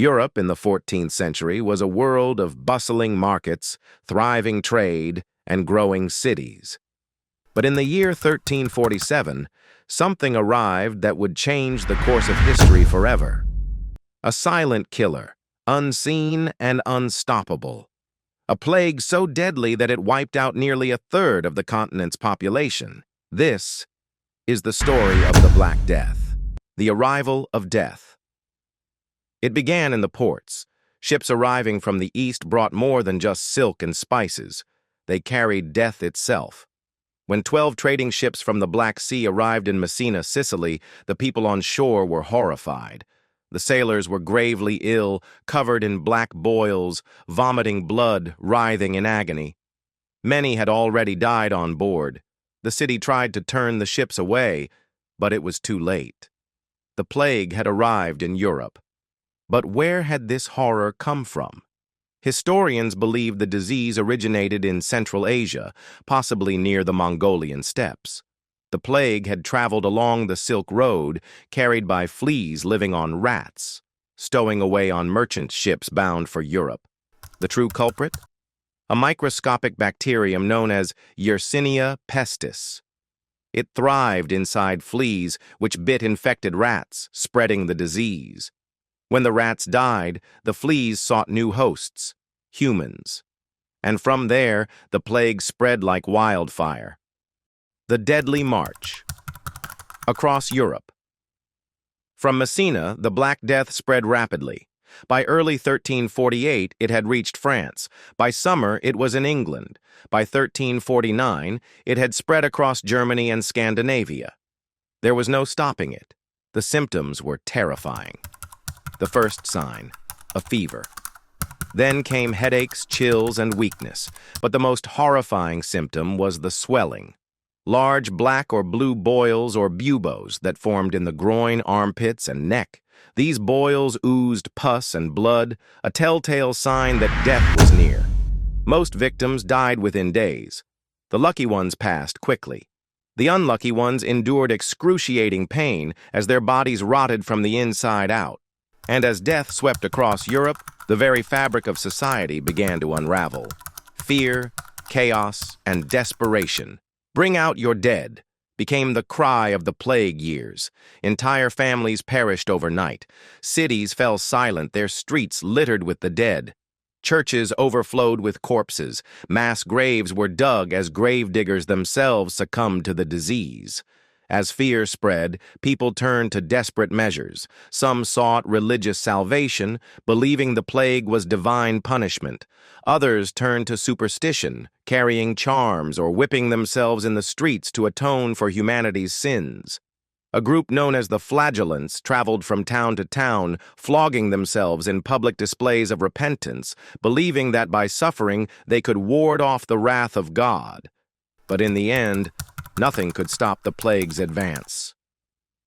Europe in the 14th century was a world of bustling markets, thriving trade, and growing cities. But in the year 1347, something arrived that would change the course of history forever. A silent killer, unseen and unstoppable. A plague so deadly that it wiped out nearly a third of the continent's population. This is the story of the Black Death, the arrival of death. It began in the ports. Ships arriving from the east brought more than just silk and spices. They carried death itself. When 12 trading ships from the Black Sea arrived in Messina, Sicily, the people on shore were horrified. The sailors were gravely ill, covered in black boils, vomiting blood, writhing in agony. Many had already died on board. The city tried to turn the ships away, but it was too late. The plague had arrived in Europe. But where had this horror come from? Historians believe the disease originated in Central Asia, possibly near the Mongolian steppes. The plague had traveled along the Silk Road, carried by fleas living on rats, stowing away on merchant ships bound for Europe. The true culprit? A microscopic bacterium known as Yersinia pestis. It thrived inside fleas, which bit infected rats, spreading the disease. When the rats died, the fleas sought new hosts, humans. And from there, the plague spread like wildfire. The deadly march across Europe. From Messina, the Black Death spread rapidly. By early 1348, it had reached France. By summer, it was in England. By 1349, it had spread across Germany and Scandinavia. There was no stopping it. The symptoms were terrifying. The first sign, a fever. Then came headaches, chills, and weakness. But the most horrifying symptom was the swelling. Large black or blue boils or buboes that formed in the groin, armpits, and neck. These boils oozed pus and blood, a telltale sign that death was near. Most victims died within days. The lucky ones passed quickly. The unlucky ones endured excruciating pain as their bodies rotted from the inside out. And as death swept across Europe, the very fabric of society began to unravel. Fear, chaos, and desperation. "Bring out your dead," became the cry of the plague years. Entire families perished overnight. Cities fell silent, their streets littered with the dead. Churches overflowed with corpses. Mass graves were dug as gravediggers themselves succumbed to the disease. As fear spread, people turned to desperate measures. Some sought religious salvation, believing the plague was divine punishment. Others turned to superstition, carrying charms or whipping themselves in the streets to atone for humanity's sins. A group known as the flagellants traveled from town to town, flogging themselves in public displays of repentance, believing that by suffering they could ward off the wrath of God. But in the end, nothing could stop the plague's advance.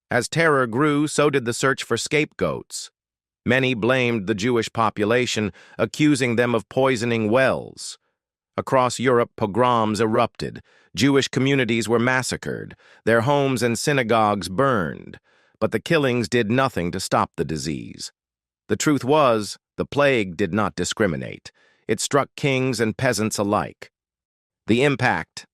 As terror grew, so did the search for scapegoats. Many blamed the Jewish population, accusing them of poisoning wells. Across Europe, pogroms erupted. Jewish communities were massacred, their homes and synagogues burned. But the killings did nothing to stop the disease. The truth was, the plague did not discriminate. It struck kings and peasants alike. The impact: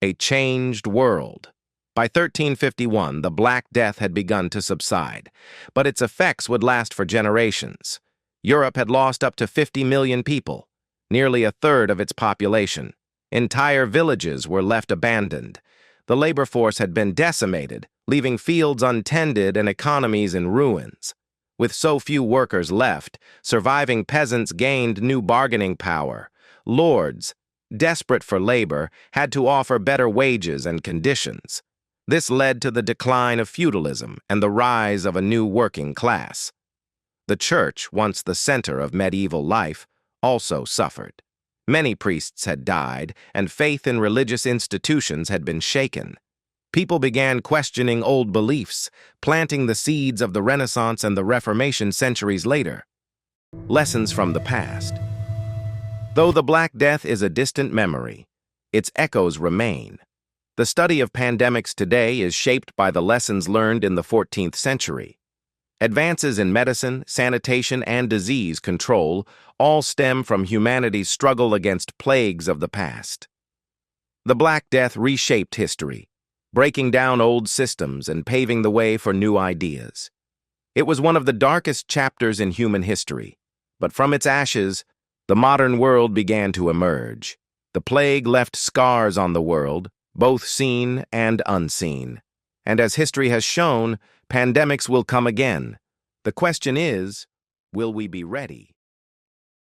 a changed world. By 1351, the Black Death had begun to subside, but its effects would last for generations. Europe had lost up to 50 million people, nearly a third of its population. Entire villages were left abandoned. The labor force had been decimated, leaving fields untended and economies in ruins. With so few workers left, surviving peasants gained new bargaining power. Lords, desperate for labor, had to offer better wages and conditions. This led to the decline of feudalism and the rise of a new working class. The church, once the center of medieval life, also suffered. Many priests had died, and faith in religious institutions had been shaken. People began questioning old beliefs, planting the seeds of the Renaissance and the Reformation centuries later. Lessons from the past. Though the Black Death is a distant memory, its echoes remain. The study of pandemics today is shaped by the lessons learned in the 14th century. Advances in medicine, sanitation, and disease control all stem from humanity's struggle against plagues of the past. The Black Death reshaped history, breaking down old systems and paving the way for new ideas. It was one of the darkest chapters in human history, but from its ashes, the modern world began to emerge. The plague left scars on the world, both seen and unseen. And as history has shown, pandemics will come again. The question is, will we be ready?